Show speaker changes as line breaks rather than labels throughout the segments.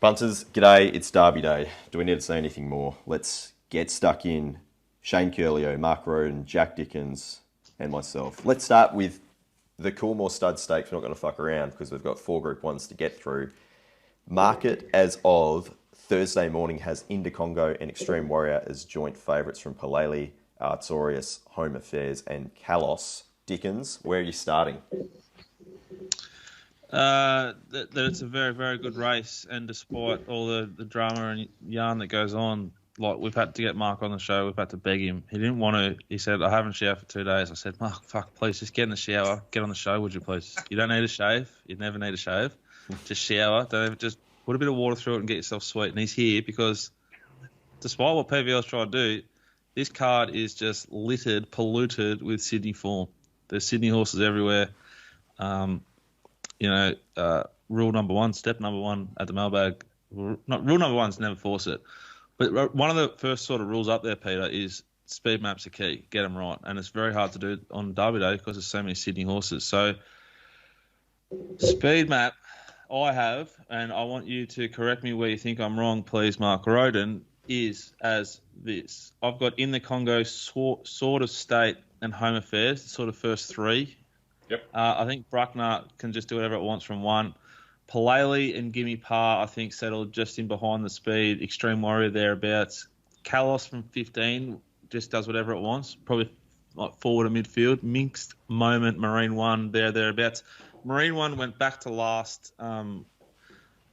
Punters, g'day, it's Derby Day. Do we need to say anything more? Let's get stuck in. Shane Curlio, Mark Rhoden, Jack Dickens, and myself. Let's start with the Coolmore stud stakes. We're not going to fuck around because we've got 4 Group 1s to get through. Market as of Thursday morning has Indocongo and Extreme Warrior as joint favourites from Palele, Artorias, Home Affairs, and Kalos. Dickens, where are you starting?
That it's a very, very good race, and despite all the drama and yarn that goes on, like, we've had to get Mark on the show, we've had to beg him. He didn't want to. He said, I haven't showered for 2 days. I said, Mark, fuck, please, just get in the shower, get on the show, would you please? You don't need a shave. You never need a shave. Just shower. Don't ever, just put a bit of water through it and get yourself sweet. And he's here because, despite what PVL's trying to do, this card is just littered, polluted with Sydney form. There's Sydney horses everywhere. Rule number 1, step number 1 at the mailbag. Rule number 1 is never force it. But one of the first sort of rules up there, Peter, is speed maps are key. Get them right. And it's very hard to do on Derby Day because there's so many Sydney horses. So speed map I have, and I want you to correct me where you think I'm wrong, please, Mark Rhoden, is as this. I've got In the Congo, Sort of State, and Home Affairs, sort of first 3.
Yep.
I think Bruckner can just do whatever it wants from 1. Palele and Gimme Par, I think, settled just in behind the speed. Extreme Warrior thereabouts. Kalos from 15 just does whatever it wants. Probably like forward of midfield. Mixed Moment, Marine 1, thereabouts. Marine 1 went back to last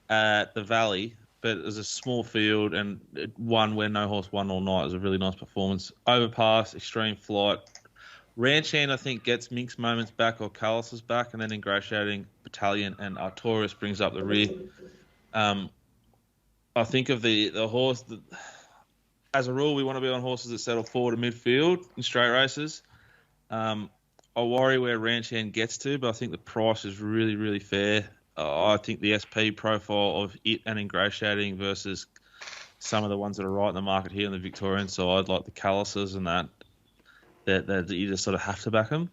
at the Valley, but it was a small field and it won where no horse won all night. It was a really nice performance. Overpass, Extreme Flight. Ranch Hand, I think, gets Mink's Moments back or Carlos's back, and then Ingratiating Battalion and Artorias brings up the rear. I think of the horse that, as a rule, we want to be on horses that settle forward to midfield in straight races. I worry where Ranch Hand gets to, but I think the price is really, really fair. I think the SP profile of it and Ingratiating versus some of the ones that are right in the market here on the Victorian side, like the Calluses and that you just sort of have to back them.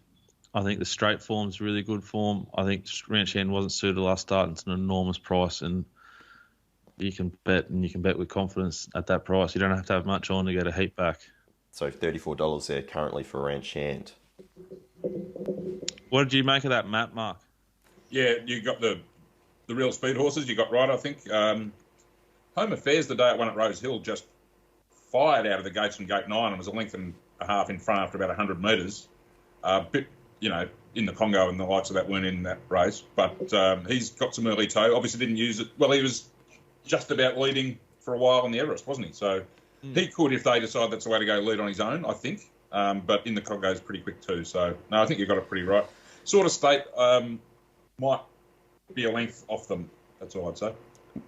I think the straight form's really good form. I think Ranch Hand wasn't suited last start, and it's an enormous price, and you can bet with confidence at that price. You don't have to have much on to get a heap back.
So $34 there currently for Ranch Hand.
What did you make of that map, Mark?
Yeah, you got the real speed horses. You got right, I think. Home Affairs, the day it won at Rose Hill, just fired out of the gates from gate 9 and was a length and a half in front after about 100 metres. In the Congo and the likes of that weren't in that race. But he's got some early toe. Obviously didn't use it. Well, he was just about leading for a while on the Everest, wasn't he? So he could, if they decide that's the way to go, lead on his own, I think. But in the Congo is pretty quick too. So, no, I think you've got it pretty right. Sort of State might be a length off them. That's all I'd say.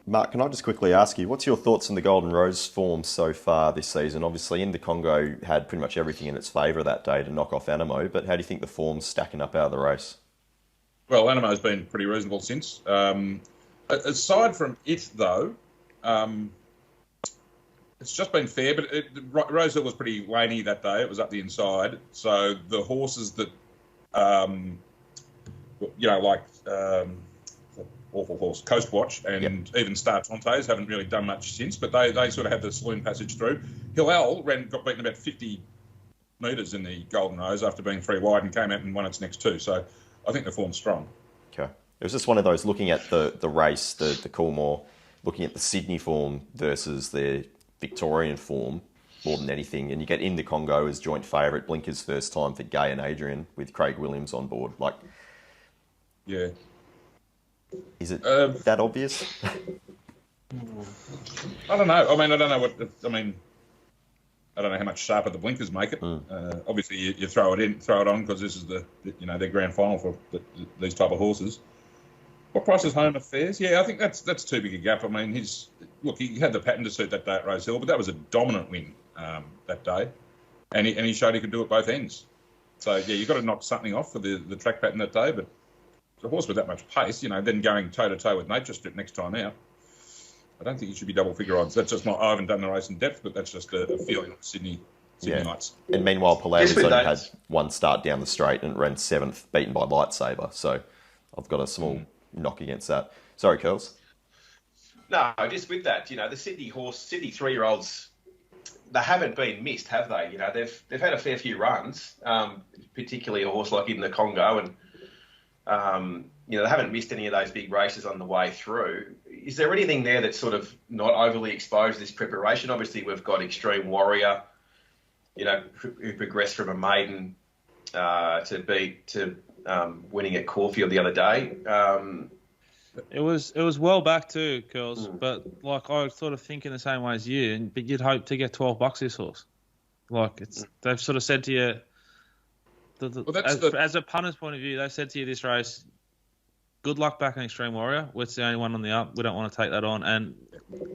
Mark, can I just quickly ask you, what's your thoughts on the Golden Rose form so far this season? Obviously, In the Congo had pretty much everything in its favour that day to knock off Animo, but how do you think the form's stacking up out of the race?
Well, Animo's been pretty reasonable since. Aside from it, though, it's just been fair, but Rose Hill was pretty laney that day. It was up the inside. So the horses that, awful horse, Coast Watch, and even Star Tontes haven't really done much since, but they sort of had the saloon passage through. Hillel got beaten about 50 metres in the Golden Rose after being 3 wide and came out and won its next 2. So I think the form's strong.
Okay. It was just one of those, looking at the race, the Coolmore, looking at the Sydney form versus the Victorian form more than anything, and you get In the Congo as joint favourite, Blinker's first time for Gay and Adrian with Craig Williams on board.
Yeah.
Is it that obvious?
I don't know. I don't know how much sharper the blinkers make it. Obviously, you throw it on because this is their grand final for these type of horses. What price is Home Affairs? Yeah, I think that's too big a gap. He had the pattern to suit that day at Rose Hill, but that was a dominant win that day, and he showed he could do it both ends. So yeah, you've got to knock something off for the track pattern that day, but a horse with that much pace, then going toe-to-toe with Nature Strip next time out, I don't think it should be double-figure odds. That's just I haven't done the race in depth, but that's just a feeling of Sydney nights.
And meanwhile, Palele's only had one start down the straight and ran 7th, beaten by Lightsaber. So I've got a small knock against that. Sorry, Curls.
No, just with that, the Sydney 3-year-olds, they haven't been missed, have they? They've had a fair few runs, particularly a horse like in the Congo, and they haven't missed any of those big races on the way through. Is there anything there that's sort of not overly exposed to this preparation? Obviously, we've got Extreme Warrior, who progressed from a maiden to winning at Caulfield the other day.
It was well back too, Curls, but I was sort of thinking the same way as you, but you'd hope to get $12 this horse. They've sort of said to you, as a punter's point of view, they said to you this race, good luck backing Extreme Warrior. It's the only one on the up. We don't want to take that on. And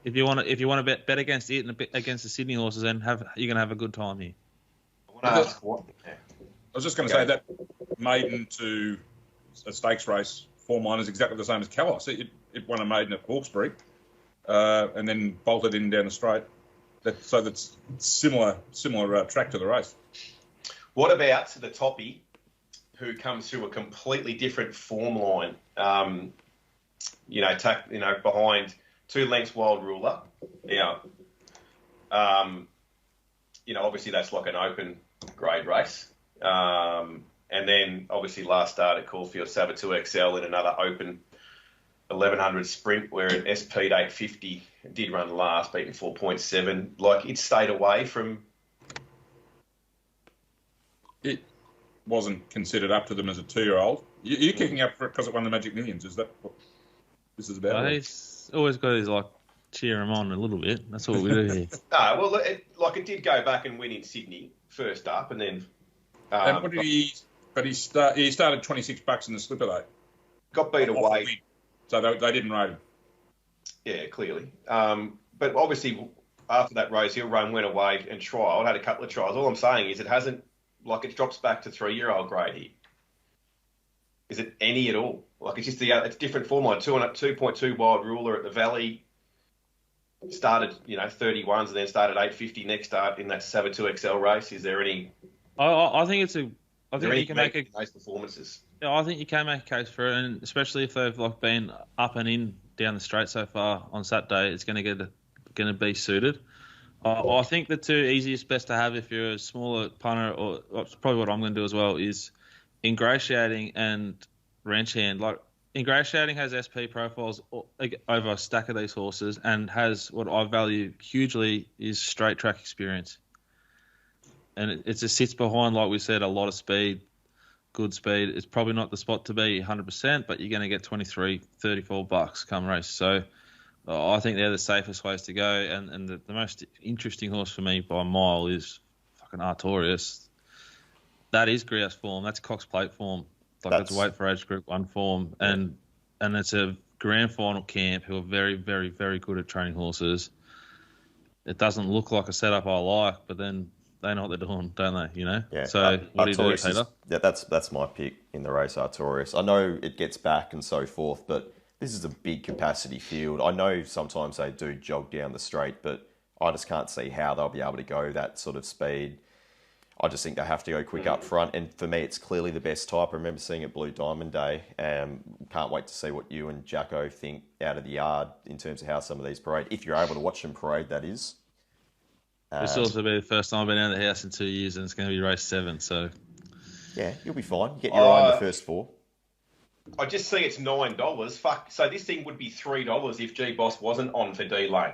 if you want to bet against it and against the Sydney horses, then you're going to have a good time here.
I was just going to say that maiden to a stakes race form is exactly the same as Kalos. It won a maiden at Hawkesbury and then bolted in down the straight. So that's similar track to the race.
What about the Toppy, who comes through a completely different form line? Behind 2 lengths Wild Ruler. Now, obviously that's like an open grade race. And then obviously last start at Caulfield, Saboteur XL in another open 1100 sprint where it SP'd 850, did run last, beaten 4.7. It stayed away from.
It wasn't considered up to them as a 2-year-old. You're kicking up for it because it won the Magic Millions. Is that what this is about?
He's always got his cheer him on a little bit. That's what we do here.
No, well, it did go back and win in Sydney first up, and then.
And what did he? But he started $26 in the slipper though.
Got beat away.
So they didn't rate him.
Yeah, clearly. But obviously after that race, Hill Run went away and trialled, had a couple of trials. All I'm saying is it hasn't, it drops back to 3-year-old grade here. Is it any at all? It's just it's different form line. 2.2 Wild Ruler at the Valley. Started, 31s and then started 850 next start in that Saboteur XL race. Is there any?
I think it's a. I think you can make
those performances.
Yeah, I think you can make a case for it, and especially if they've been up and in down the straight so far on Saturday, it's going to be suited. I think the 2 easiest bets to have if you're a smaller punter, or probably what I'm going to do as well, is Ingratiating and Ranch Hand. Ingratiating has SP profiles over a stack of these horses, and has what I value hugely is straight track experience. And it just sits behind, like we said, a lot of speed, good speed. It's probably not the spot to be 100%, but you're going to get $23, $34 come race. So I think they're the safest ways to go. And the most interesting horse for me by a mile is fucking Artorias. That is Griot's form. That's Cox Plate form. That's weight for age group 1 form. Yeah. And it's a grand final camp who are very, very, very good at training horses. It doesn't look like a setup I like, but then they know what they're doing, don't they?
Yeah.
So what do you do, Peter?
That's my pick in the race, Artorias. I know it gets back and so forth, but this is a big capacity field. I know sometimes they do jog down the straight, but I just can't see how they'll be able to go that sort of speed. I just think they have to go quick up front, and for me, it's clearly the best type. I remember seeing it Blue Diamond Day. Can't wait to see what you and Jacko think out of the yard in terms of how some of these parade. If you're able to watch them parade, that is.
This will also be the first time I've been out of the house in 2 years, and it's going to be race 7. So,
yeah, you'll be fine. You get your eye in the first 4.
I just see it's $9. Fuck. So this thing would be $3 if G Boss wasn't on for D Lane.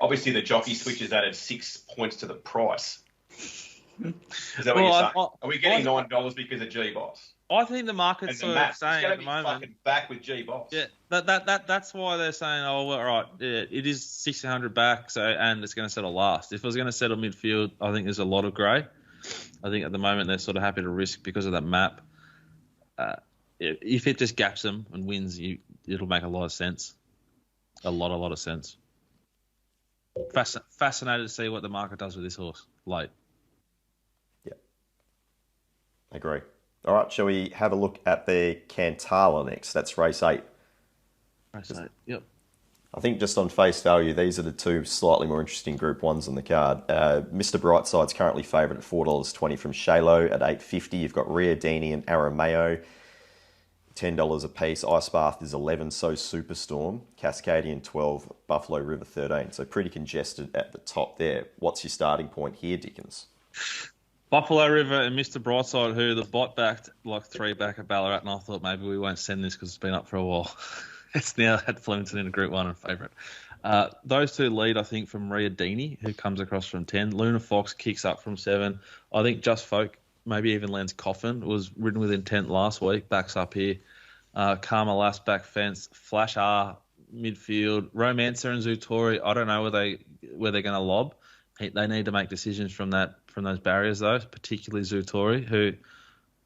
Obviously, the jockey switches added 6 points to the price. Is that what you're saying? Are we getting $9 because of G Boss?
I think the market's sort of saying at the moment.
Fucking back with G Boss.
Yeah, that's why they're saying, oh, well, right, yeah, it is $1,600 back, so and it's going to settle last. If it was going to settle midfield, I think there's a lot of grey. I think at the moment they're sort of happy to risk because of that map. If it just gaps them and wins, it'll make a lot of sense. A lot of sense. Fascinated to see what the market does with this horse late.
Yeah, I agree. All right, shall we have a look at the Cantala next? That's race 8.
Race 8, yep.
I think just on face value, these are the 2 slightly more interesting Group 1s on the card. Mr. Brightside's currently favoured at $4.20 from Shalo at $8.50. You've got Riadini and Arameo. $10 a piece. Ice Bath is 11, so Superstorm. Cascadian 12, Buffalo River 13. So pretty congested at the top there. What's your starting point here, Dickens?
Buffalo River and Mr. Brightside, who the bot backed like 3 back at Ballarat, and I thought maybe we won't send this because it's been up for a while. It's now had Flemington in a Group 1 and favourite. Those two lead, I think, from Rhoden, who comes across from 10. Luna Fox kicks up from 7. I think Just Folk, maybe even Lens Coffin, was ridden with intent last week, backs up here. Karma Last back fence. Flash R, midfield. Romancer and Zutori, I don't know where they're going to lob. They need to make decisions from those barriers, though, particularly Zutori, who,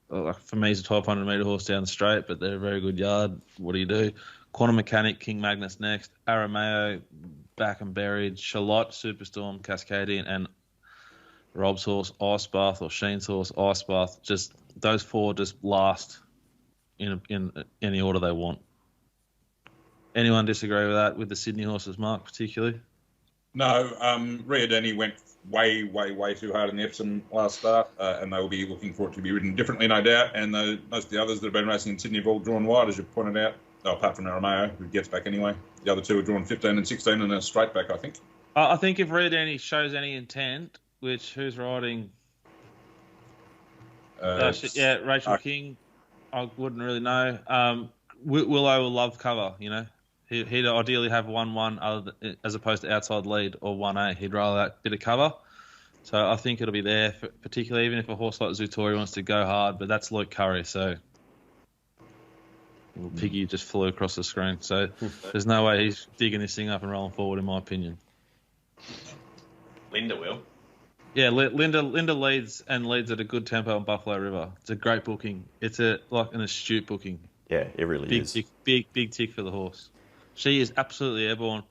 for me, is a 1,200-metre horse down the straight, but they're a very good yard. What do you do? Quantum Mechanic, King Magnus next. Arameo, back and buried. Charlotte, Superstorm, Cascadian, and Rob's horse, Ice Bath, or Sheen's horse, Ice Bath. Just those 4 just last in any order they want. Anyone disagree with that, with the Sydney horses, Mark, particularly?
No, Rhoden went way too hard in the Epsom last start, and they will be looking for it to be ridden differently, no doubt. And most of the others that have been racing in Sydney have all drawn wide, as you pointed out. Oh, apart from Arameo, who gets back anyway. The other 2 are drawn 15 and 16 and a straight back, I think.
I think if Rhoden shows any intent, who's riding? Rachel King. I wouldn't really know. Willow will love cover, you know. He'd ideally have 1-1 as opposed to outside lead or 1A. He'd rather that bit of cover. So I think it'll be there, particularly even if a horse like Zutori wants to go hard. But that's Luke Curry, so little piggy just flew across the screen. So there's no way he's digging this thing up and rolling forward, in my opinion.
Linda will.
Yeah, Linda leads at a good tempo on Buffalo River. It's a great booking. It's like an astute booking.
Yeah, it really is.
Big tick for the horse. She is absolutely airborne.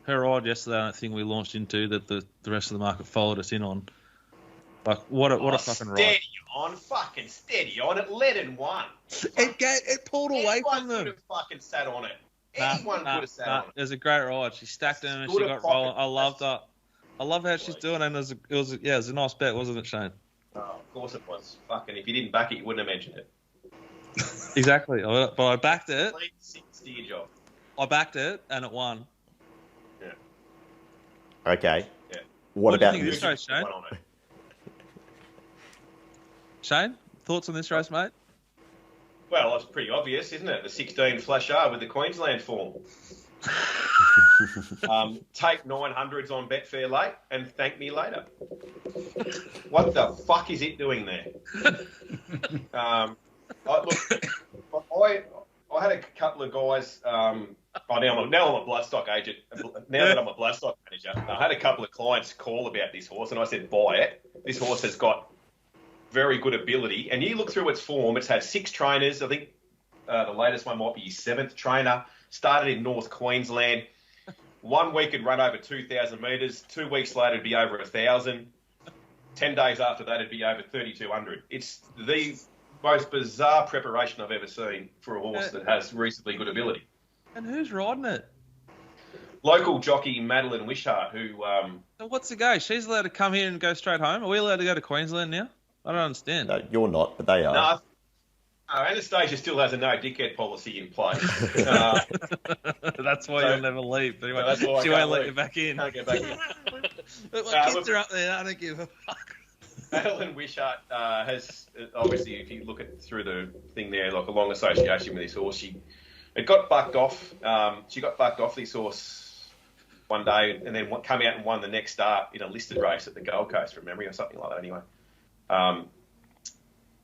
Her ride yesterday, I think we launched into that the rest of the market followed us in on. Like, what a fucking ride.
Steady on. It led and won.
It pulled away from them.
Anyone could have fucking sat on it. Anyone could have sat on it.
It was a great ride. She stacked them and she got rolling. I loved that. I love how she's doing, and it was a nice bet, wasn't it, Shane?
Oh, of course it was. Fucking, if you didn't back it, you wouldn't have mentioned it.
Exactly. But I backed it.
Steer job.
I backed it, and it won.
Yeah.
Okay.
Yeah.
What about
do you think of this race, Shane? Shane, thoughts on this race, mate?
Well, it's pretty obvious, isn't it? The 16 Flash R with the Queensland form. Take 900s on Betfair late and thank me later. What the fuck is it doing there? I had a couple of guys. Now I'm a bloodstock agent. Now that I'm a bloodstock manager, I had a couple of clients call about this horse, and I said, buy it. This horse has got very good ability, and you look through its form. It's had 6 trainers. I think the latest one might be his 7th trainer. Started in North Queensland. 1 week it'd run over 2,000 metres. 2 weeks later it'd be over 1,000. 10 days after that it'd be over 3,200. It's the most bizarre preparation I've ever seen for a horse that has reasonably good ability.
And who's riding it?
Local jockey Madeline Wishart, who...
So what's the go? She's allowed to come here and go straight home? Are we allowed to go to Queensland now? I don't understand.
No, you're not, but they are.
No, Anastasia still has a no dickhead policy in place.
That's why you'll never leave. She won't let you back in.
Can't get back in.
But my kids are up there. I don't give a fuck.
Madeline Wishart has, obviously, if you look through the thing there, like a long association with this horse, it got bucked off. She got bucked off this horse one day and then come out and won the next start in a listed race at the Gold Coast, from memory, or something like that anyway.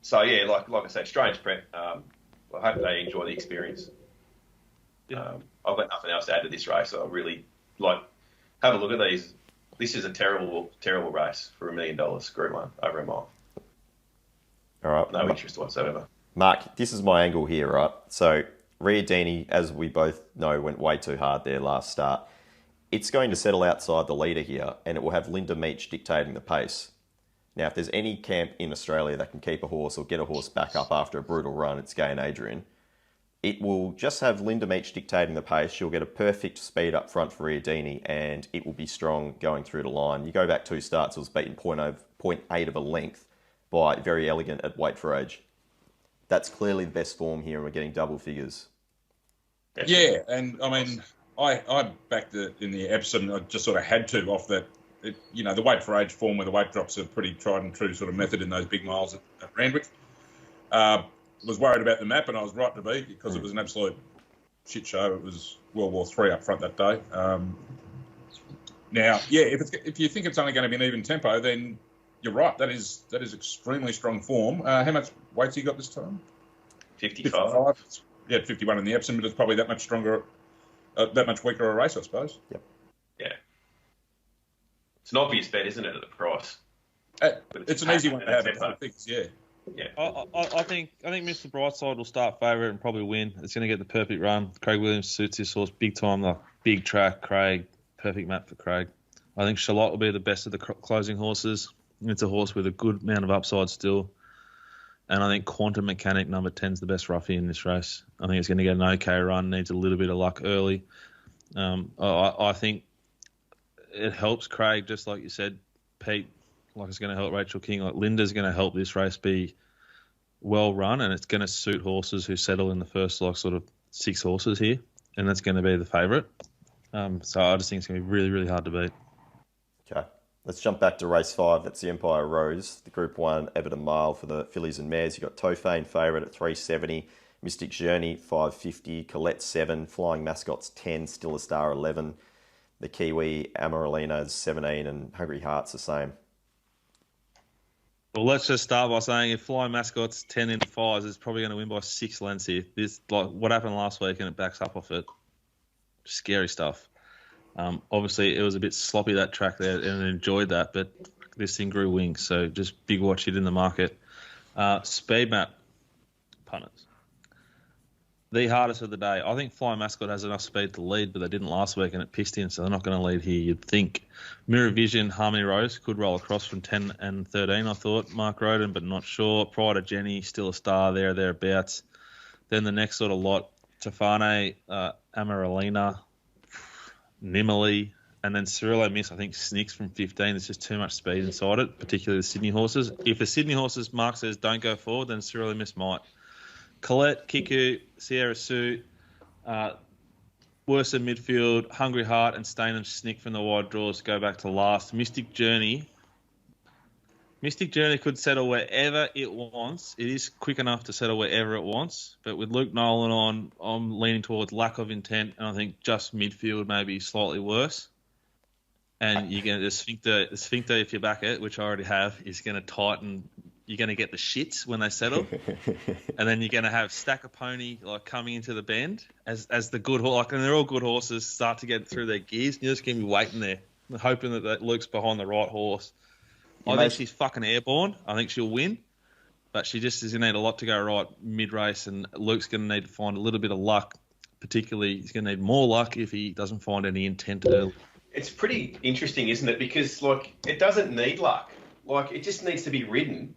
So, yeah, like I said, strange prep. I hope they enjoy the experience.
Yeah.
I've got nothing else to add to this race. I really, have a look at these. This is a terrible, terrible race for $1 million, Group 1, over a mile.
All right.
No interest whatsoever.
Mark, this is my angle here, right? So, Rhoden, as we both know, went way too hard there last start. It's going to settle outside the leader here, and it will have Linda Meach dictating the pace. Now, if there's any camp in Australia that can keep a horse or get a horse back up after a brutal run, it's Gay and Adrian. It will just have Linda Meach dictating the pace. She'll get a perfect speed up front for Rhoden, and it will be strong going through the line. You go back 2 starts, it was beaten 0.8 of a length by Very Elegant at Weight for Age. that's clearly the best form here, and we're getting double figures.
Yeah, and I mean, I backed it in the episode, and I just sort of had to off that. The weight for age form where the weight drops are pretty tried and true sort of method in those big miles at Randwick. Was worried about the map, and I was right to be, because it was an absolute shit show. It was World War III up front that day. Now, yeah, if you think it's only going to be an even tempo, then you're right. That is extremely strong form. How much weight's he got this time?
55.
Yeah, 51 in the Epsom, but it's probably that much stronger, that much weaker a race, I suppose.
Yep.
Yeah. It's an obvious bet, isn't it, at the price?
It's an easy one to have. Yeah.
Yeah.
I think Mr. Brightside will start favourite and probably win. It's going to get the perfect run. Craig Williams suits his horse big time. The big track, Craig. Perfect map for Craig. I think Charlotte will be the best of the closing horses. It's a horse with a good amount of upside still. And I think Quantum Mechanic number 10 is the best roughie in this race. I think it's going to get an okay run. Needs a little bit of luck early. I think it helps Craig, just like you said, Pete. Like it's going to help Rachel King. Like Linda's going to help this race be well run, and it's going to suit horses who settle in the first sort of 6 horses here, and that's going to be the favourite. So I just think it's going to be really, really hard to beat.
Okay. Let's jump back to race 5. That's the Empire Rose, the Group 1 Everton Mile for the fillies and mares. You've got Tofane favourite at 370, Mystic Journey 550, Colette 7, Flying Mascots 10, Still a Star 11, the Kiwi Amaralina is 17, and Hungry Heart's the same.
Well, let's just start by saying if Flying Mascot's 10 into 5s, it's probably going to win by 6 lengths here. This, like what happened last week, and it backs up off it. Scary stuff. Obviously, it was a bit sloppy, that track there, and I enjoyed that, but this thing grew wings, so just big watch it in the market. Speed map, punters. The hardest of the day. I think Flying Mascot has enough speed to lead, but they didn't last week, and it pissed in, so they're not going to lead here, you'd think. Mirror Vision, Harmony Rose could roll across from 10 and 13, I thought. Mark Rhoden, but not sure. Prior to Jenny, Still a Star thereabouts. Then the next sort of lot, Tofane, Amaralina, Nimali, and then Cirillo Miss, I think, sneaks from 15. There's just too much speed inside it, particularly the Sydney horses. If the Sydney horses, Mark says, don't go forward, then Cirillo Miss might. Colette, Kiku, Sierra Sue, worse than midfield, Hungry Heart and Stain and Snick from the wide draws go back to last. Mystic Journey could settle wherever it wants. It is quick enough to settle wherever it wants. But with Luke Nolan on, I'm leaning towards lack of intent, and I think just midfield maybe slightly worse. And you're going to the sphincter, if you back it, which I already have, is going to tighten. You're going to get the shits when they settle, and then you're going to have Stack a Pony like coming into the bend as the good horse. Like, and they're all good horses start to get through their gears. And you're just going to be waiting there, hoping that Luke's behind the right horse. I think she's fucking airborne. I think she'll win, but she just is going to need a lot to go right mid-race, and Luke's going to need to find a little bit of luck. Particularly, he's going to need more luck if he doesn't find any intent early.
It's pretty interesting, isn't it? Because like it doesn't need luck. Like it just needs to be ridden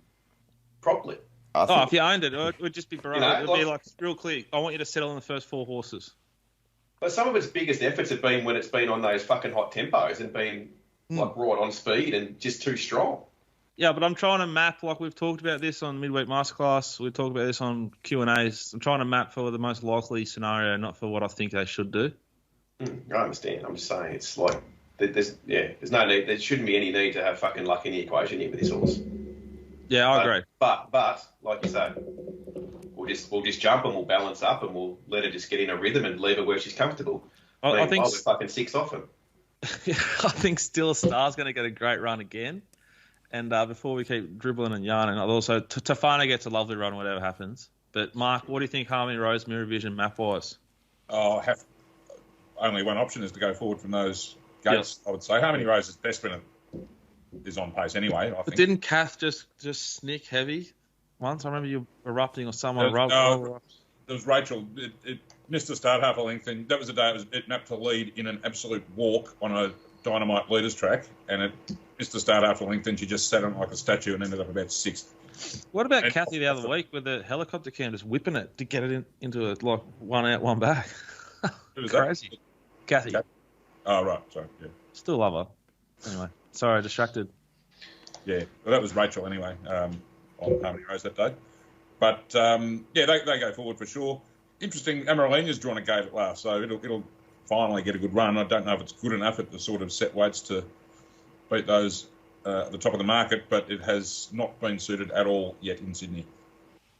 properly.
If you owned it, it would just be bro. It would be like real clear. I want you to settle on the first 4 horses.
But some of its biggest efforts have been when it's been on those fucking hot tempos and been like right on speed and just too strong.
Yeah, but I'm trying to map, like we've talked about this on Midweek Masterclass. We've talked about this on Q&As. I'm trying to map for the most likely scenario, not for what I think they should do.
I understand. I'm just saying it's like there's no need. There shouldn't be any need to have fucking luck in the equation here with this horse.
Yeah, I agree.
But like you say, we'll just jump and we'll balance up and we'll let her just get in a rhythm and leave her where she's comfortable.
I think
we're fucking 6 off him.
I think Still a Star's going to get a great run again. And before we keep dribbling and yarning, also Tofana gets a lovely run whatever happens. But Mark, what do you think Harmony Rose Mirror Vision map wise?
Only one option is to go forward from those gates. Yep. I would say Harmony Rose's best when it is on pace anyway. I think.
Didn't Kath just snick heavy once? I remember you erupting or someone erupted.
No, there was Rachel. It missed the start half a length, and that was the day it mapped to lead in an absolute walk on a dynamite leaders track, and it missed the start half a length, and she just sat on like a statue and ended up about 6th.
What about Kathy the other week with the helicopter cam just whipping it to get it into a like one out, one back?
Who was
crazy.
That?
Kathy.
Oh, right. Sorry. Yeah.
Still love her. Anyway, sorry, distracted.
Yeah. Well, that was Rachel anyway on Harmony Rose that day. But they go forward for sure. Interesting, Amaralina's drawn a gate at last, so it'll finally get a good run. I don't know if it's good enough at the sort of set weights to beat those at the top of the market, but it has not been suited at all yet in Sydney.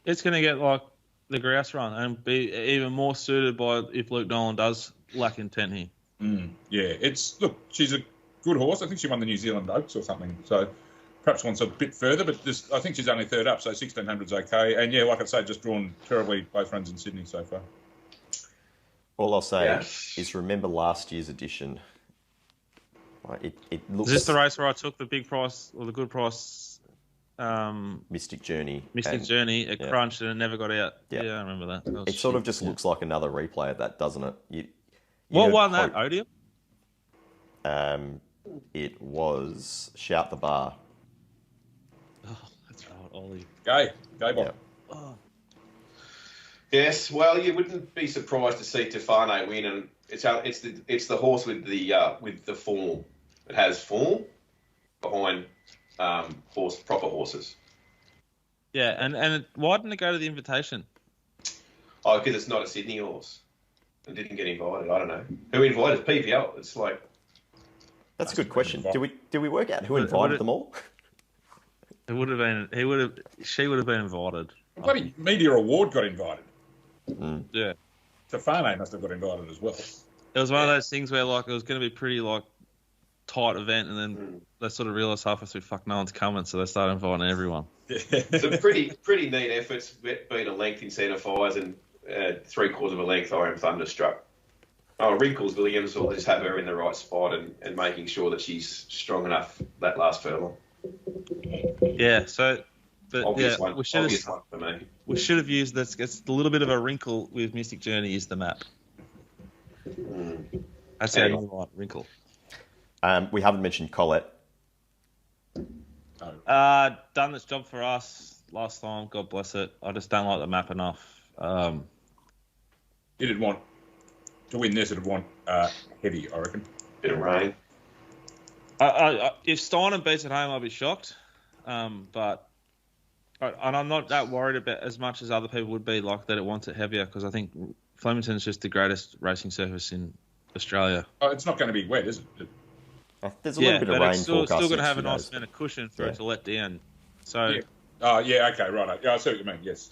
It's going to get like the grouse run and be even more suited by if Luke Nolan does lack intent here. She's a good horse. I think she won the New Zealand Oaks or something, so perhaps wants a bit further, but I think she's only third up, so 1600's okay. And like I say, just drawn terribly both runs in Sydney so far.
All I'll say is remember last year's edition. It looks...
Is this the race where I took the big price or the good price?
Mystic Journey.
Journey. It crunched and it never got out. Yeah, I remember that.
It sort of just looks like another replay of that, doesn't it?
What won that, Odium?
It was Shout the Bar.
Oh, that's right, Ollie.
Go, Bob.
Yeah.
Oh.
Yes, well, you wouldn't be surprised to see Tefane win, and it's the horse with the form. It has form behind proper horses.
Yeah, and why didn't it go to the invitation?
Oh, because it's not a Sydney horse. It didn't get invited. I don't know who invited PPL. It's like
that's a good question. Did we work out who invited them all?
It would have been. She would have been invited.
Bloody Media Award got invited.
Mm.
Yeah.
Tefane must have got invited as well.
It was one of those things where like it was going to be pretty like tight event, and then they sort of realised halfway through, fuck, no one's coming, so they started inviting everyone.
It's a pretty neat effort. It's been a length in centre fires and 3/4 of a length. I am thunderstruck. Oh, Wrinkles Williams will just have her in the right spot and making sure that she's strong enough that last furlong.
Yeah, so but
obvious
yeah,
one.
we should
Obvious one for me.
We should have used this. It's a little bit of a wrinkle with Mystic Journey is the map. That's how you want wrinkle.
We haven't mentioned Colette.
Done this job for us last time. God bless it. I just don't like the map enough.
It'd want to win this. It'd want heavy, I reckon.
Bit of rain.
If Steinem beats at home, I'll be shocked. But I'm not that worried about as much as other people would be, like that it wants it heavier, because I think Flemington's just the greatest racing surface in Australia.
Oh, it's not going to be wet, is it?
There's a little bit of rain
it's still
forecast.
going to have a nice amount of cushion for it to let down. So.
Yeah. Oh, yeah, okay, right. Yeah, I see what you mean. Yes.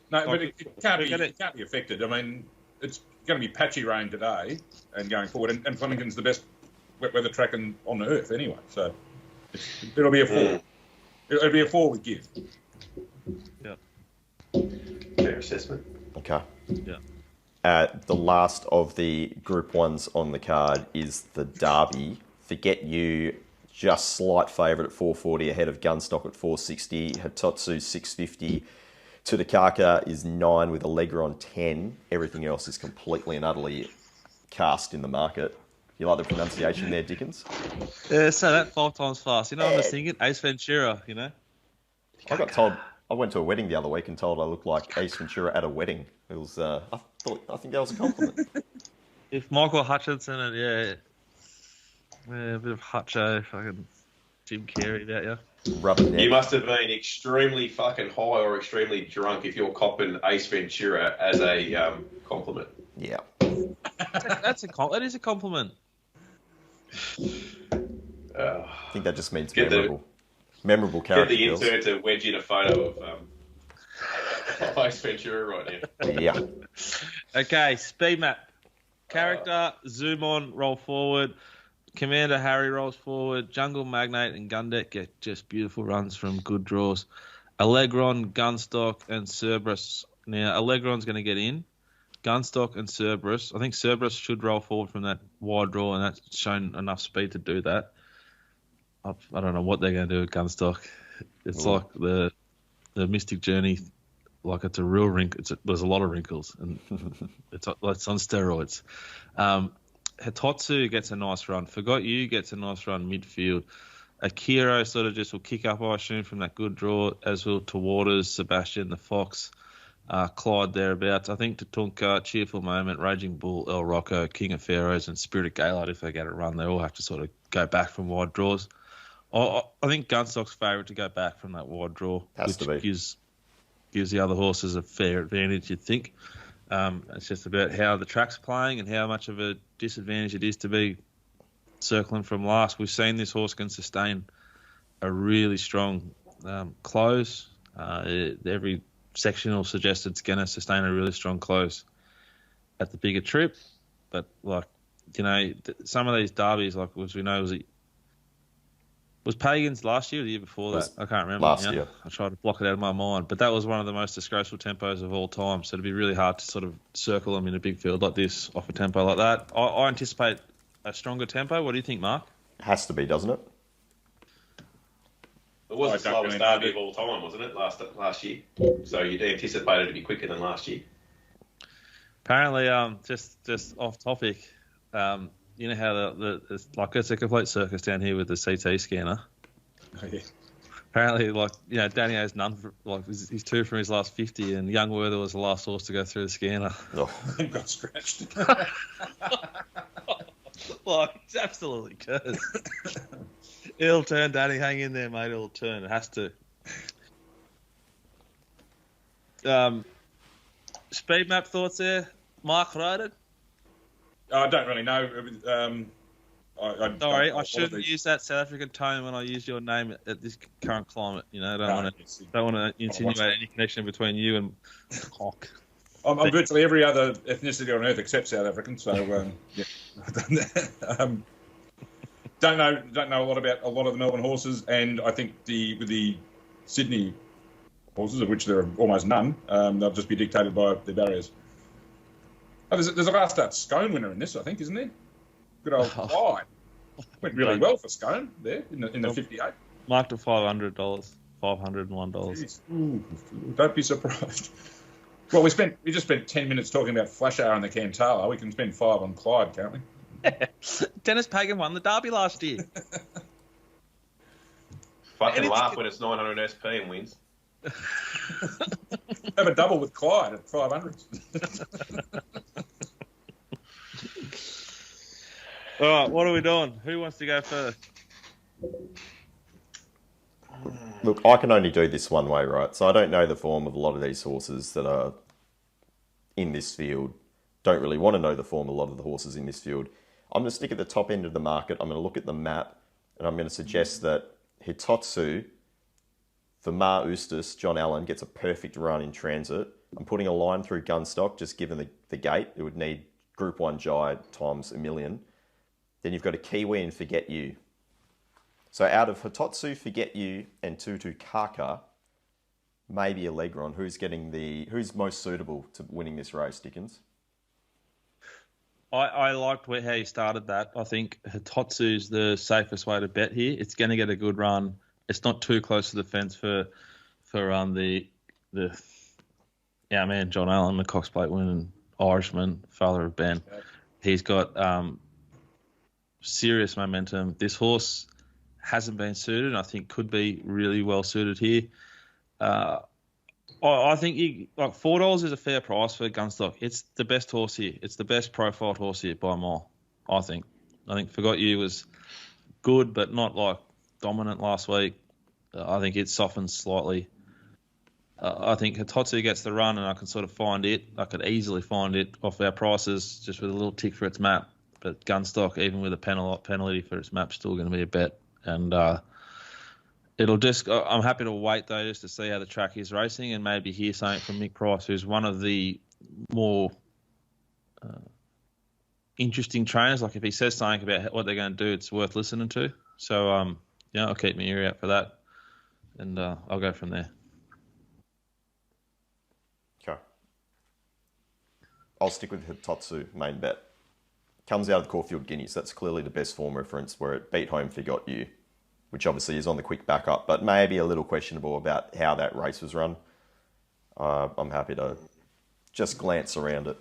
No, but it can't be affected. I mean, it's going to be patchy rain today and going forward, and Flemington's the best wet weather track on earth anyway. So it'll be a 4. It'll be a 4 with give.
Yeah.
Fair assessment.
Okay.
Yeah.
The last of the Group 1s on the card is the Derby. Forget You, just slight favourite at 440 ahead of Gunstock at 460. Hatotsu 650. Tutakaka is 9 with Allegra on 10. Everything else is completely and utterly cast in the market. You like the pronunciation there, Dickens?
Yeah, say that 5 times fast. You know what I was thinking? Ace Ventura, you know?
I got told... I went to a wedding the other week and told I looked like Ace Ventura at a wedding. It was... I think that was a compliment.
If Michael Hutchinson and, a bit of Hutcho, fucking Jim Carrey about you.
Rubber neck.
You must have been extremely fucking high or extremely drunk if you're copping Ace Ventura as a compliment.
Yeah.
That is a compliment.
I think that just means memorable. Memorable character.
Get the intern to wedge in a photo of Ace Ventura right now.
Yeah.
Okay, speed map. Character, zoom on, roll forward. Commander Harry rolls forward. Jungle Magnate and Gundeck get just beautiful runs from good draws. Allegron, Gunstock, and Cerberus. Now, Allegron's going to get in. Gunstock and Cerberus. I think Cerberus should roll forward from that wide draw, and that's shown enough speed to do that. I don't know what they're going to do with Gunstock. It's like the Mystic Journey, like it's a real wrinkle. There's a lot of wrinkles, and it's on steroids. Hitotsu gets a nice run. Forgot You gets a nice run midfield. Akiro sort of just will kick up, I assume, from that good draw, as will Tawaters, Sebastian, the Fox, Clyde thereabouts. I think Tatunka, Cheerful Moment, Raging Bull, El Rocco, King of Pharaohs, and Spirit of Gaylord, if they get it run, they all have to sort of go back from wide draws. I think Gunstock's favourite to go back from that wide draw,
Has to be.
gives gives the other horses a fair advantage, you'd think. It's just about how the track's playing and how much of a disadvantage it is to be circling from last. We've seen this horse can sustain a really strong close. Every sectional suggests it's going to sustain a really strong close at the bigger trip. But, some of these derbies, as we know, was Pagans last year or the year before that? I can't remember.
Last year.
I tried to block it out of my mind. But that was one of the most disgraceful tempos of all time. So it'd be really hard to sort of circle them in a big field like this off a tempo like that. I anticipate a stronger tempo. What do you think, Mark?
Has to be, doesn't it?
It was the slowest derby of all time, wasn't it, last year? So you'd anticipate it to be quicker than last year.
Apparently, just off topic, you know how it's a complete circus down here with the CT scanner.
Oh, yeah.
Apparently, Danny has none. He's 2 from his last 50, and Young Werther was the last horse to go through the scanner.
Oh.
And got scratched.
He's absolutely cursed. It'll turn, Danny. Hang in there, mate. It'll turn. It has to. Speed map thoughts there, Mark Rhoden?
I don't really know.
Sorry, I shouldn't use that South African tone when I use your name at this current climate. I don't want to insinuate any connection between you and Cock.
I'm virtually every other ethnicity on earth except South African, so yeah. Don't know a lot about a lot of the Melbourne horses, and I think with the Sydney horses, of which there are almost none, they'll just be dictated by the barriers. Oh, there's a last start Scone winner in this, I think, isn't there? Good old Clyde. Went really well for Scone there in the 58.
Marked at $500, $501.
Ooh, don't be surprised. Well, we just spent 10 minutes talking about Flash Hour and the Cantala. We can spend 5 on Clyde, can't we?
Dennis Pagan won the Derby last year.
Fucking laugh when it's 900 SP and wins.
Have a double with Clyde at 500.
All right, what are we doing? Who wants to go first?
Look, I can only do this one way, right? So I don't know the form of a lot of these horses that are in this field. Don't really want to know the form of a lot of the horses in this field. I'm going to stick at the top end of the market. I'm going to look at the map, and I'm going to suggest that Hitotsu for Ma Eustace, John Allen, gets a perfect run in transit. I'm putting a line through Gunstock, just given the gate. It would need Group 1 Jai times a million. Then you've got a Kiwi and Forget You. So out of Hitotsu, Forget You, and Tutu Kaka, maybe Allegron, who's most suitable to winning this race, Dickens?
I liked how you started that. I think Hitotsu's the safest way to bet here. It's going to get a good run. It's not too close to the fence for the man John Allen, the Cox Plate winning Irishman, father of Ben. He's got serious momentum. This horse hasn't been suited, and I think could be really well suited here. I think $4 is a fair price for Gunstock. It's the best horse here. It's the best profiled horse here by a mile, I think. Forgot You was good, but not dominant last week. I think it softens slightly. I think Hitotsu gets the run, and I can sort of find it. I could easily find it off our prices just with a little tick for its map. But Gunstock, even with a penalty for its map, still going to be a bet. And I'm happy to wait, though, just to see how the track is racing and maybe hear something from Mick Price, who's one of the more interesting trainers. If he says something about what they're going to do, it's worth listening to. So, I'll keep my ear out for that, and I'll go from there.
Okay. I'll stick with Hitotsu, main bet. Comes out of the Caulfield Guineas. That's clearly the best form reference where it beat home Forgot You, which obviously is on the quick backup, but maybe a little questionable about how that race was run. I'm happy to just glance around it.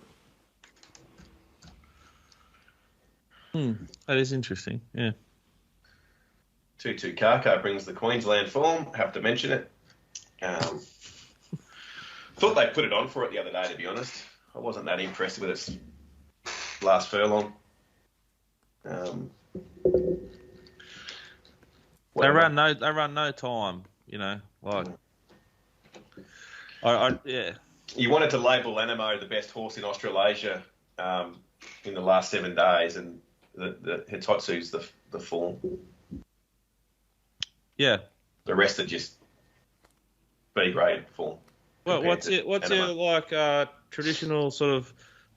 That is interesting, yeah.
Tutu Kaka brings the Queensland form. Have to mention it. Thought they put it on for it the other day, to be honest. I wasn't that impressed with its last furlong. They
run no time, I Yeah.
You wanted to label Animo the best horse in Australasia in the last 7 days, and the Hitotsu's the form.
Yeah.
The rest are just B-grade form.
Well, what's your like traditional sort of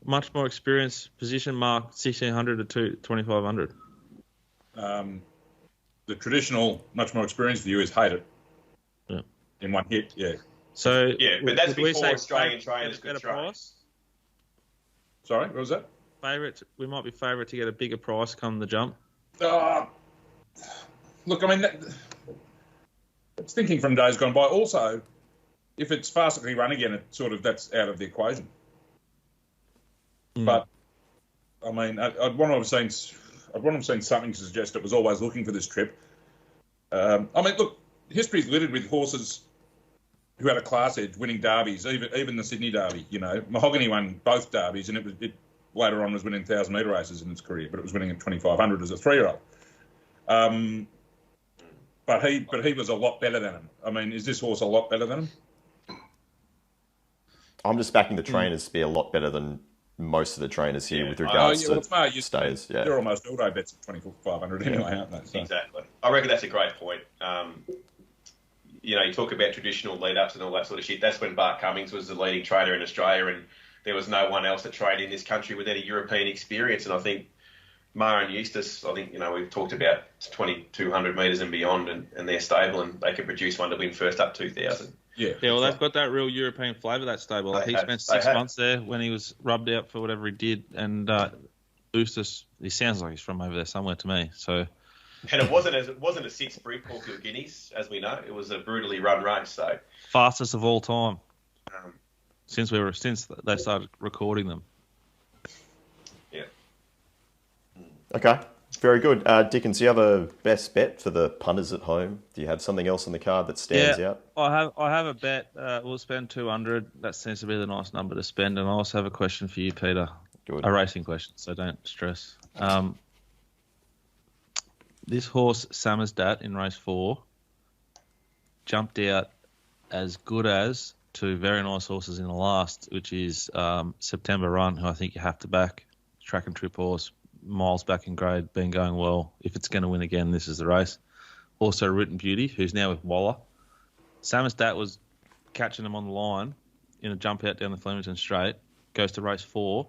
much more experienced position mark 1600 to 2500?
The traditional, much more experienced view is hate it.
Yeah.
In one hit, yeah.
So
but that's
would we
before
say
Australian trainers
get
could
a
train.
price?
Sorry, what was that?
We might be favourite to get a bigger price come the jump.
Look, I mean, it's thinking from days gone by. Also, if it's farcically run again, that's out of the equation. But I mean, I'd want to have seen something to suggest it was always looking for this trip. I mean, look, history's littered with horses who had a class edge winning derbies, even the Sydney Derby. You know, Mahogany won both derbies, and it later on was winning 1,000-metre races in its career, but it was winning at 2,500 as a 3-year-old. But he was a lot better than him. I mean, is this horse a lot better than him?
I'm just backing the trainers to be a lot better than most of the trainers here with regards to stays. Yeah.
They're almost all day bets at 2,500 anyway, aren't they? So.
Exactly. I reckon that's a great point. You know, you talk about traditional lead-ups and all that sort of shit. That's when Bart Cummings was the leading trainer in Australia, and there was no one else that trained in this country with any European experience. And I think Mar and Eustace, we've talked about 2,200 metres and beyond, and they're stable, and they can produce one to win first up 2,000.
Yeah,
well, they've got that real European flavour, that stable. He spent 6 months there when he was rubbed out for whatever he did, and Eustace, he sounds like he's from over there somewhere to me. So, and
it wasn't a 6 Bree Caulfield Guineas, as we know. It was a brutally run race. So
fastest of all time since they started recording them.
Yeah.
Okay. Very good. Dickens, do you have a best bet for the punters at home? Do you have something else on the card that stands out?
I have a bet. We'll spend 200. That seems to be the nice number to spend. And I also have a question for you, Peter.
Good.
A racing question, so don't stress. This horse, Samizdat, in race 4, jumped out as good as 2 very nice horses in the last, which is September Run, who I think you have to back. Track and trip horse. Miles back in grade, been going well. If it's going to win again, this is the race. Also, Written Beauty, who's now with Waller. Samizdat was catching him on the line in a jump out down the Flemington straight. Goes to race 4,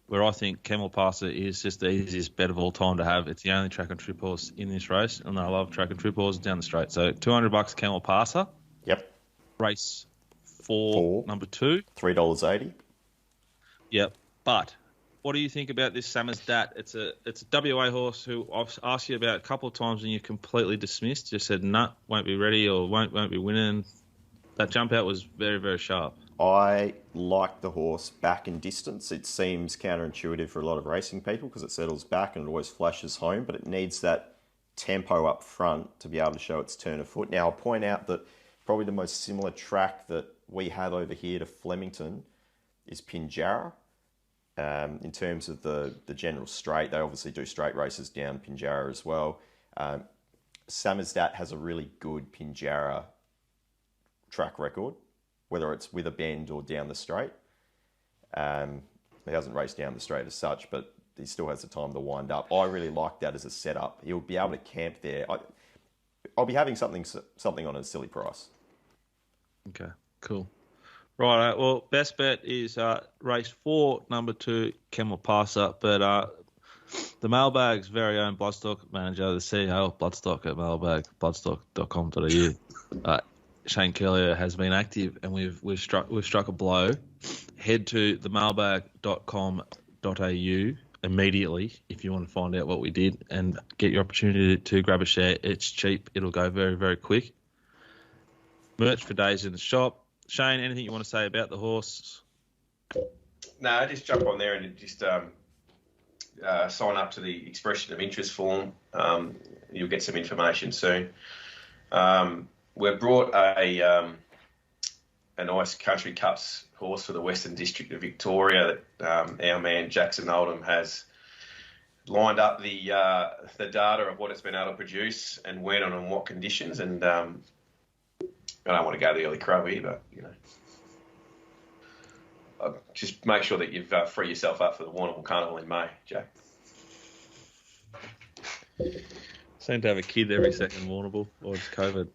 where I think Camel Passer is just the easiest bet of all time to have. It's the only track and trip horse in this race, and I love track and trip horses down the straight. So $200 Camel Passer.
Yep.
Race 4, number 2.
$3.80.
Yep. But what do you think about this Samizdat? It's a WA horse who I've asked you about a couple of times and you completely dismissed. Just said, nah, won't be ready or won't be winning. That jump out was very, very sharp.
I like the horse back in distance. It seems counterintuitive for a lot of racing people because it settles back and it always flashes home, but it needs that tempo up front to be able to show its turn of foot. Now, I'll point out that probably the most similar track that we have over here to Flemington is Pinjarra. In terms of the general straight, they obviously do straight races down Pinjarra as well. Samizdat has a really good Pinjarra track record, whether it's with a bend or down the straight. He hasn't raced down the straight as such, but he still has the time to wind up. I really like that as a setup. He'll be able to camp there. I'll be having something on a silly price.
Okay, cool. Right, well, best bet is race 4, number 2, Camel Passer. But the Mailbag's very own Bloodstock manager, the CEO of Bloodstock at mailbag.bloodstock.com.au, Shane Curlier, has been active, and we've struck a blow. Head to themailbag.com.au immediately if you want to find out what we did and get your opportunity to grab a share. It's cheap. It'll go very, very quick. Merch for days in the shop. Shane, anything you want to say about the horse?
No, just jump on there and just sign up to the expression of interest form. You'll get some information soon. We've brought a nice Country Cups horse for the Western District of Victoria that our man Jackson Oldham has lined up the data of what it's been able to produce and when and on what conditions. And I don't want to go the early crow here, but just make sure that you've free yourself up for the Warrnambool Carnival in May, Jack.
Seem to have a kid every second Warrnambool, or it's COVID.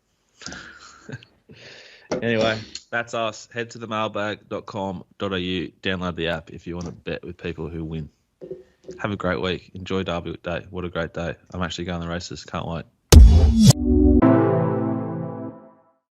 Anyway, that's us. Head to themailbag.com.au. Download the app if you want to bet with people who win. Have a great week. Enjoy Derby Day. What a great day. I'm actually going to the races. Can't wait.